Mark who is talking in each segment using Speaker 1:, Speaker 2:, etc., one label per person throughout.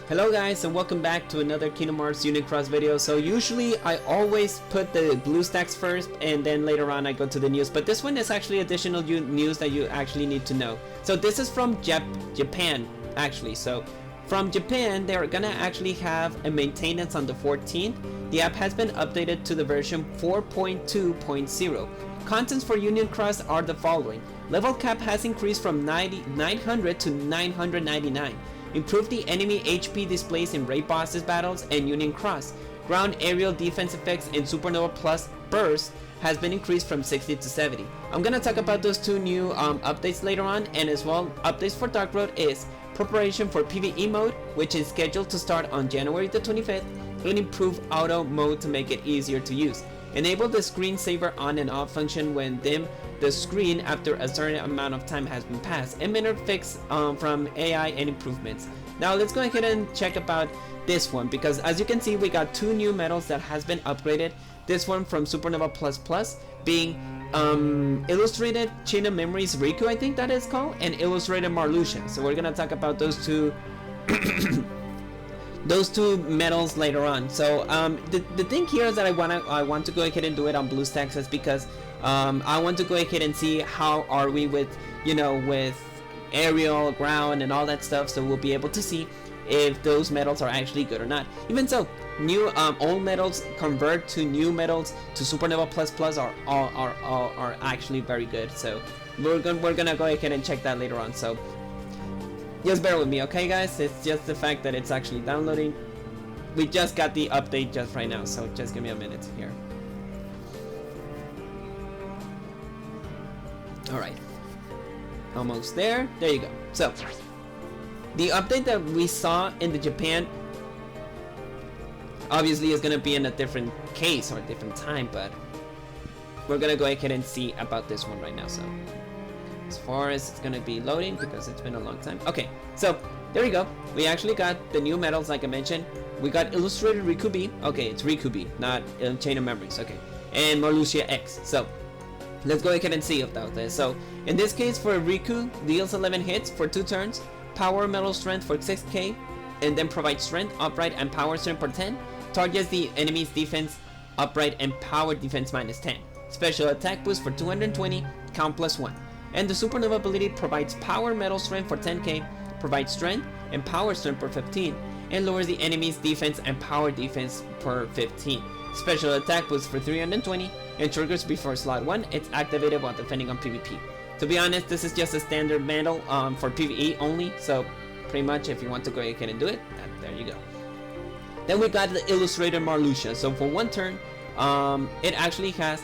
Speaker 1: Hello guys, and welcome back to another Kingdom Hearts Union Cross video. So usually I always put the BlueStacks first and then later on I go to the news, but this one is actually additional news that you actually need to know. So this is from Japan actually. So from Japan, they're gonna actually have a maintenance on the 14th. The app has been updated to the version 4.2.0. Contents for Union Cross are the following. Level cap has increased from 900 to 999. Improve the enemy HP displays in raid bosses battles and Union Cross. Ground aerial defense effects in Supernova Plus Burst has been increased from 60 to 70. I'm gonna talk about those two new updates later on, and as well updates for Dark Road is preparation for PvE mode, which is scheduled to start on January the 25th, and improve auto mode to make it easier to use. Enable the screensaver on and off function when dim the screen after a certain amount of time has been passed, and minor fix from AI and improvements. Now let's go ahead and check about this one, because as you can see we got two new medals that has been upgraded. This one from Supernova Plus being illustrated Chain of Memories Riku, I think that is called, and illustrated Marluxia. So we're gonna talk about those two those two medals later on. So the thing here is that I want to go ahead and do it on BlueStacks is because I want to go ahead and see how are we with, you know, with aerial, ground, and all that stuff. So we'll be able to see if those medals are actually good or not. Even so, new old medals convert to new medals to Supernova Plus are actually very good. So we're gonna go ahead and check that later on. So just bear with me, okay guys? It's just the fact that it's actually downloading. We just got the update just right now, so just give me a minute here. Alright, almost there. There you go. So the update that we saw in the Japan obviously is going to be in a different case or a different time, but we're going to go ahead and see about this one right now. So as far as it's going to be loading, because it's been a long time. Okay, so there you go. We actually got the new medals like I mentioned. We got illustrated Riku B. Okay, it's Riku B, not Chain of Memories. Okay, and Marluxia X. So let's go ahead and see about this. So in this case, for Riku, deals 11 hits for 2 turns, power metal strength for 6k, and then provides strength, upright, and power strength for 10. Targets the enemy's defense, upright, and power defense minus 10. Special attack boost for 220, count plus 1. And the Supernova ability provides power metal strength for 10k, provides strength and power strength for 15, and lowers the enemy's defense and power defense per 15. Special attack boost for 320, and triggers before slot 1. It's activated while defending on PvP. To be honest, this is just a standard medal for PvE only, so pretty much if you want to go ahead and do it, there you go. Then we got the illustrated Marluxia. So for 1 turn, it actually has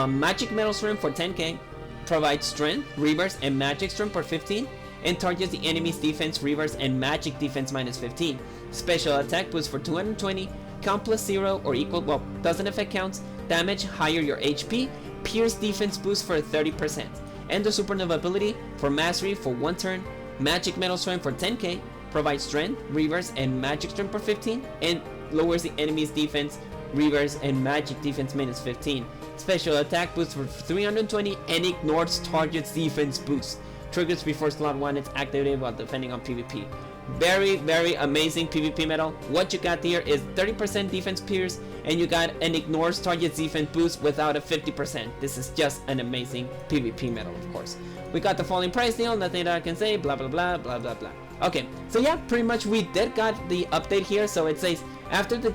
Speaker 1: magic metal strength for 10k, provides strength, reverse, and magic strength for 15, and targets the enemy's defense, reverse, and magic defense minus 15. Special attack boost for 220, count plus 0 or equal, well, doesn't affect counts, damage, higher your HP, pierce defense boost for 30%. And the Supernova ability for mastery for 1 turn, magic metal strength for 10k, provides strength, reverse, and magic strength for 15, and lowers the enemy's defense, reverse, and magic defense minus 15. Special attack boost for 320 and ignores target's defense boost. Triggers before slot 1. It's activated while defending on PvP. Very amazing PvP medal. What you got here is 30% defense pierce, and you got an ignores target's defense boost without a 50%. This is just an amazing PvP medal, of course. We got the falling price deal, nothing that I can say, blah blah blah blah blah blah. Okay, so yeah, pretty much we did got the update here. So it says after the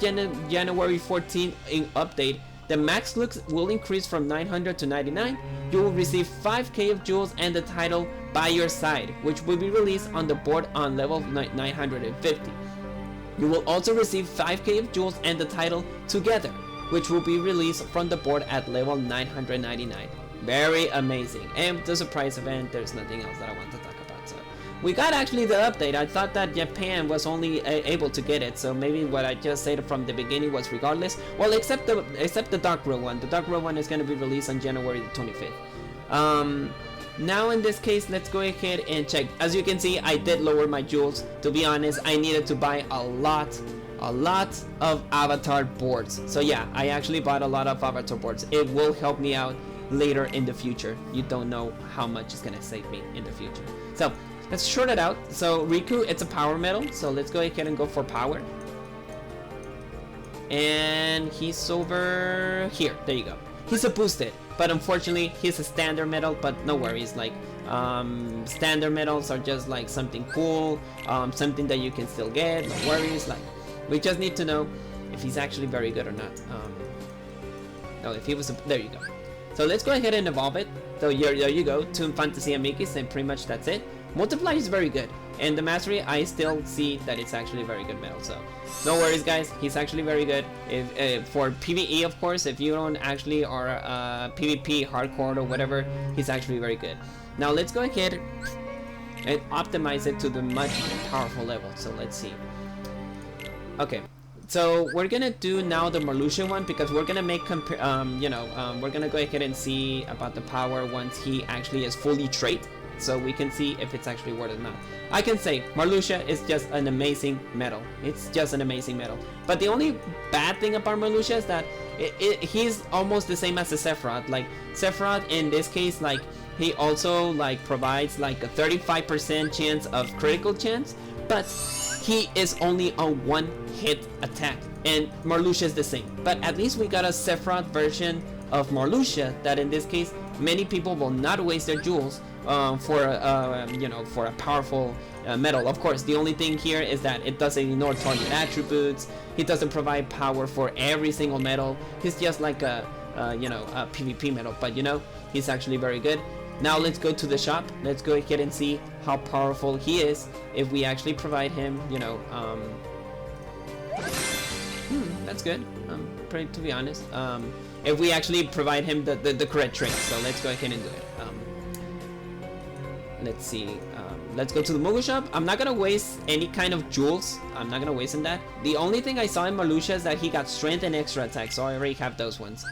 Speaker 1: January 14th update, the max looks will increase from 900 to 99. You will receive 5k of jewels and the title by your side, which will be released on the board on level 950. You will also receive 5k of jewels and the title together, which will be released from the board at level 999. Very amazing. And the surprise event, there's nothing else that I want to talk about. So we got actually the update. I thought that Japan was only able to get it, so maybe what I just said from the beginning was regardless. Well, except the Dark Road one. The Dark Road one is going to be released on January the 25th. Now in this case, let's go ahead and check. As you can see, I did lower my jewels. To be honest, I needed to buy a lot of avatar boards. So yeah, I actually bought a lot of avatar boards. It will help me out later in the future. You don't know how much it's gonna save me in the future. So let's short it out. So Riku, it's a power metal, so let's go ahead and go for power. And he's over here. There you go. He's a boosted, but unfortunately he's a standard metal, but no worries. Like standard metals are just like something cool, something that you can still get, no worries. Like we just need to know if he's actually very good or not. No, if he was there you go. So let's go ahead and evolve it. So there you go, 2 Fantasy Amikis, and pretty much that's it. Multiply is very good, and the Mastery, I still see that it's actually a very good metal, so no worries guys, he's actually very good. If for PvE, of course, if you don't actually are PvP hardcore or whatever, he's actually very good. Now let's go ahead and optimize it to the much powerful level, so let's see. Okay, so we're gonna do now the Marluxia one, because we're gonna make we're gonna go ahead and see about the power once he actually is fully trait, so we can see if it's actually worth it or not. I can say Marluxia is just an amazing metal. It's just an amazing metal. But the only bad thing about Marluxia is that he's almost the same as the Sephiroth. Like Sephiroth in this case, like he also like provides like a 35% chance of critical chance, but he is only a 1-hit attack, and Marluxia is the same. But at least we got a Sephiroth version of Marluxia that in this case many people will not waste their jewels for a powerful metal. Of course, the only thing here is that it doesn't ignore target attributes. He doesn't provide power for every single metal. He's just like a PvP metal, but he's actually very good. Now let's go to the shop. Let's go ahead and see how powerful he is if we actually provide him, that's good, to be honest. If we actually provide him the correct traits. So let's go ahead and do it. Let's see. Let's go to the Moogle shop. I'm not gonna waste any kind of jewels. I'm not gonna waste in that. The only thing I saw in Marluxia is that he got strength and extra attack, so I already have those ones.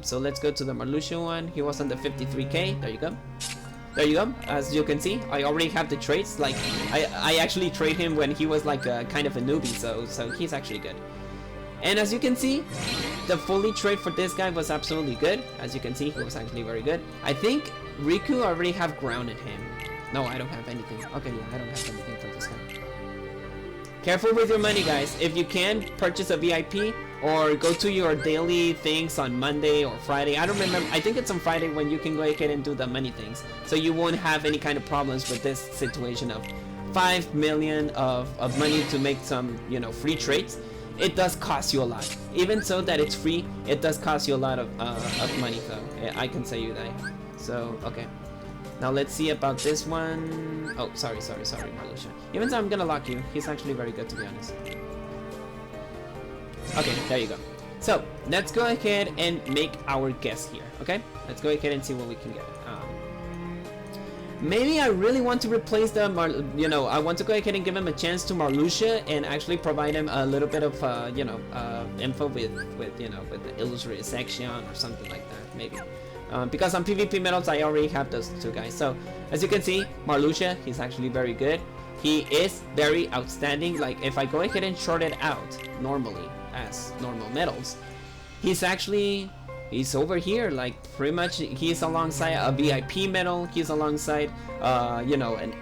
Speaker 1: So let's go to the Marluxia one. He was on the 53k. There you go. There you go. As you can see, I already have the traits. Like I actually trade him when he was like a kind of a newbie, so he's actually good. And as you can see, the fully trade for this guy was absolutely good. As you can see, he was actually very good. I think Riku already have grounded him. No, I don't have anything. Okay, yeah, I don't have anything for this guy. Careful with your money, guys. If you can, purchase a VIP or go to your daily things on Monday or Friday. I don't remember. I think it's on Friday when you can go ahead and do the money things. So you won't have any kind of problems with this situation of 5 million of money to make some, free trades. It does cost you a lot. Even so that it's free, it does cost you a lot of money though. Yeah, I can say you that. So, okay. Now let's see about this one. Oh, sorry, Marluxia. Even though I'm gonna lock you, he's actually very good, to be honest. Okay, there you go. So, let's go ahead and make our guess here, okay? Let's go ahead and see what we can get. Maybe I really want to replace the I want to go ahead and give him a chance to Marluxia and actually provide him a little bit of info with the illustrated section or something like that, maybe. Because on PvP metals I already have those two guys. So as you can see, Marluxia, he's actually very good. He is very outstanding. Like if I go ahead and short it out normally as normal metals, he's over here. Like pretty much he's alongside a VIP metal. He's alongside an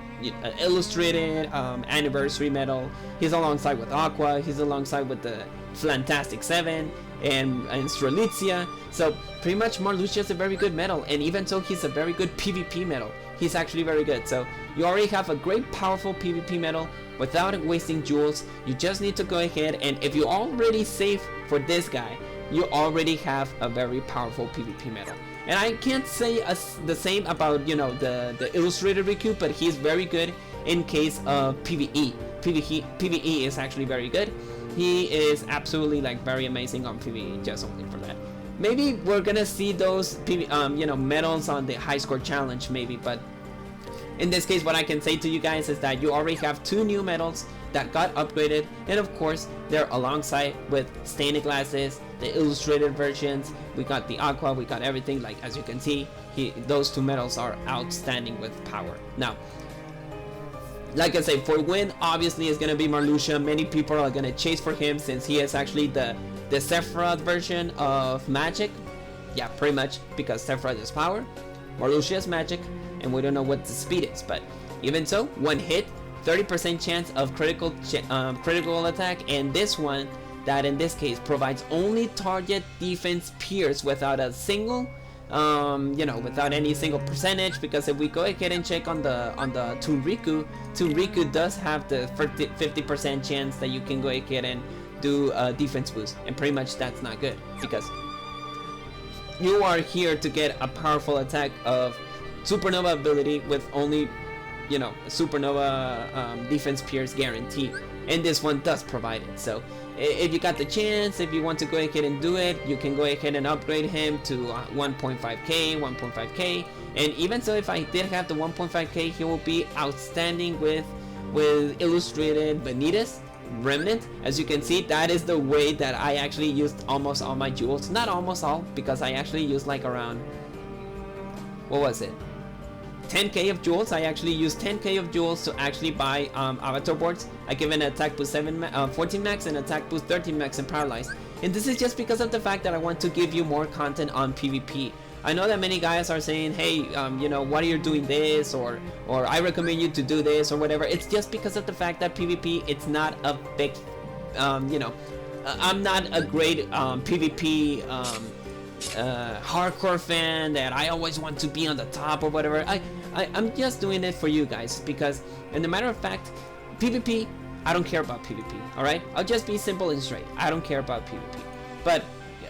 Speaker 1: illustrated anniversary metal. He's alongside with Aqua. He's alongside with the Fantastic 7 and Strelitzia. So pretty much Marluxia is a very good metal, and even so he's a very good PvP metal. He's actually very good. So you already have a great powerful PvP metal without wasting jewels. You just need to go ahead, and if you already save for this guy, you already have a very powerful PvP metal. And I can't say the same about the illustrated Riku, but he's very good in case of PvE. PvE is actually very good. He is absolutely like very amazing on PvE, just only for that. Maybe we're gonna see those medals on the high score challenge, maybe, but in this case what I can say to you guys is that you already have 2 new medals that got upgraded, and of course they're alongside with stained glasses, the illustrated versions. We got the Aqua, we got everything. Like as you can see, those 2 medals are outstanding with power. Now like I say, for win obviously is gonna be Marluxia. Many people are gonna chase for him since he is actually the Sephiroth version of magic. Yeah, pretty much, because Sephiroth is power, Marluxia is magic, and we don't know what the speed is, but Even so, one hit, 30% chance of critical attack, and this one, that in this case provides only target defense pierce without a single without any single percentage, because if we go ahead and check on the Riku does have the 50% chance that you can go ahead and do a defense boost, and pretty much that's not good, because you are here to get a powerful attack of supernova ability with only supernova defense pierce guarantee, and this one does provide it. So if you got the chance, if you want to go ahead and do it, you can go ahead and upgrade him to 1.5k, and even so, if I did have the 1.5k, he will be outstanding with illustrated Vanitas Remnant. As you can see, that is the way that I actually used almost all my jewels. Not almost all, because I actually used like around, what was it, 10k of jewels. I actually used 10k of jewels to actually buy avatar boards. I give an attack boost 14 max and attack boost 13 max and paralyzed. And this is just because of the fact that I want to give you more content on PvP. I know that many guys are saying, hey, why are you doing this, or I recommend you to do this, or whatever. It's just because of the fact that PvP, it's not a big, I'm not a great PvP hardcore fan that I always want to be on the top or whatever. I'm just doing it for you guys, because, in the matter of fact, PvP, I don't care about PvP, alright? I'll just be simple and straight. I don't care about PvP. But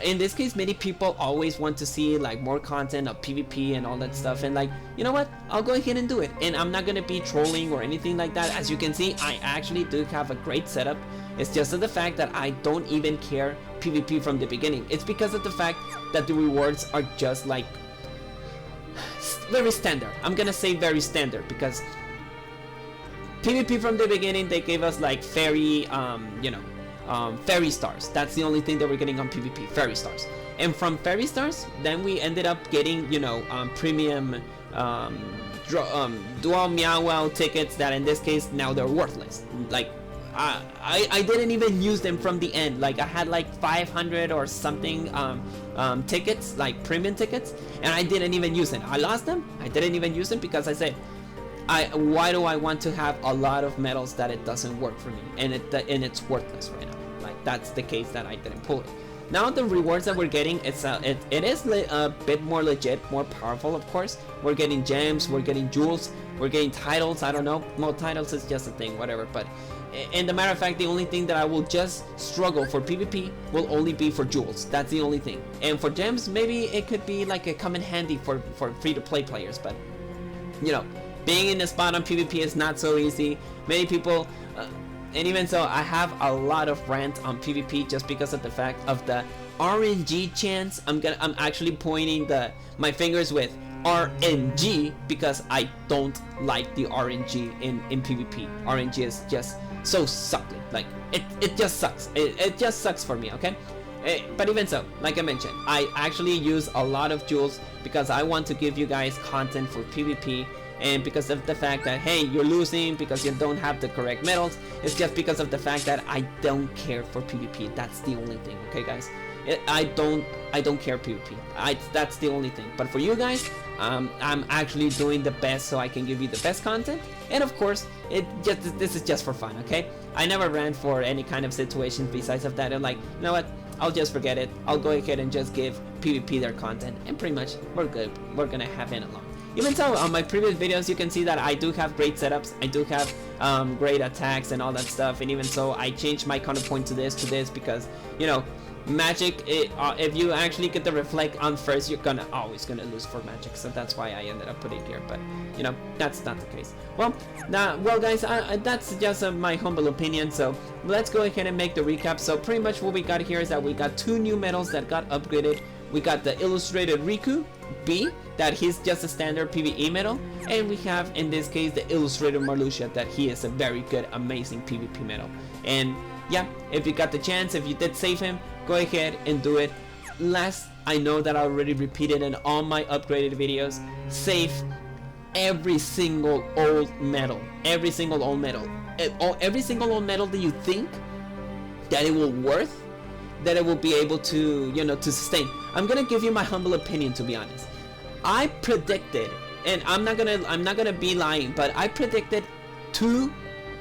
Speaker 1: in this case, many people always want to see like more content of PvP and all that stuff, and like, you know what, I'll go ahead and do it, and I'm not gonna be trolling or anything like that. As you can see, I actually do have a great setup. It's just the fact that I don't even care PvP from the beginning. It's because of the fact that the rewards are just like very standard. I'm gonna say very standard, because PvP from the beginning, they gave us like fairy fairy stars. That's the only thing that we're getting on PvP, fairy stars. And from fairy stars, then we ended up getting, premium dual meow wow tickets that in this case now they're worthless. Like I didn't even use them from the end. Like I had like 500 or something tickets, like premium tickets, and I didn't even use them. I lost them. I didn't even use them because I said, why do I want to have a lot of medals that it doesn't work for me, and it's worthless right now. Like that's the case that I didn't pull it. Now the rewards that we're getting, it is a bit more legit, more powerful, of course. We're getting gems, we're getting jewels, we're getting titles. I don't know, more titles is just a thing, whatever. But in the matter of fact, the only thing that I will just struggle for PvP will only be for jewels. That's the only thing. And for gems, maybe it could be like a come in handy for free-to-play players. But being in the spot on PvP is not so easy. Many people, and even so, I have a lot of rant on PvP just because of the fact of the RNG chance. I'm actually pointing my fingers with RNG because I don't like the RNG in PvP. RNG is just so sucky. Like it just sucks. It just sucks for me. Okay. But even so, like I mentioned, I actually use a lot of jewels because I want to give you guys content for PvP. And because of the fact that, hey, you're losing because you don't have the correct medals, it's just because of the fact that I don't care for PvP. That's the only thing, okay, guys? I don't care PvP. That's the only thing. But for you guys, I'm actually doing the best so I can give you the best content. And of course, this is just for fun, okay? I never ran for any kind of situation besides of that. I'm like, you know what? I'll just forget it. I'll go ahead and just give PvP their content, and pretty much we're good. We're gonna have it along. Even so, on my previous videos, you can see that I do have great setups. I do have great attacks and all that stuff. And even so, I changed my counterpoint to this because, magic, if you actually get the reflect on first, you're always gonna lose for magic. So that's why I ended up putting here. But that's not the case. Well, guys, that's just my humble opinion. So let's go ahead and make the recap. So pretty much what we got here is that we got 2 new medals that got upgraded. We got the illustrated Riku B, that he's just a standard PvE medal, and we have in this case the illustrated Marluxia, that he is a very good, amazing PvP medal. And yeah, if you got the chance, if you did save him, go ahead and do it. Last, I know that I already repeated in all my upgraded videos, save every single old medal, every single old medal that you think that it will worth, that it will be able to, to sustain. I'm gonna give you my humble opinion, to be honest. I predicted and I'm not gonna be lying, but I predicted 2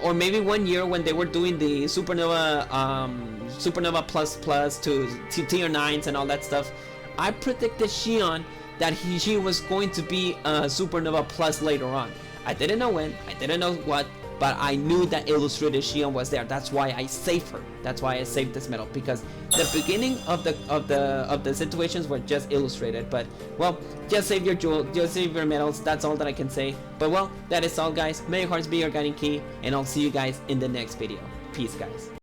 Speaker 1: or maybe 1 year when they were doing the Supernova Supernova Plus to tier 9s and all that stuff. I predicted Xion that she was going to be a Supernova Plus later on. I didn't know when, I didn't know what, but I knew that Illustrated Xion was there. That's why I saved her. That's why I saved this medal, because the beginning of the situations were just illustrated. But well, just save your jewel, just save your medals. That's all that I can say. But well, that is all, guys. May your hearts be your guiding key, and I'll see you guys in the next video. Peace, guys.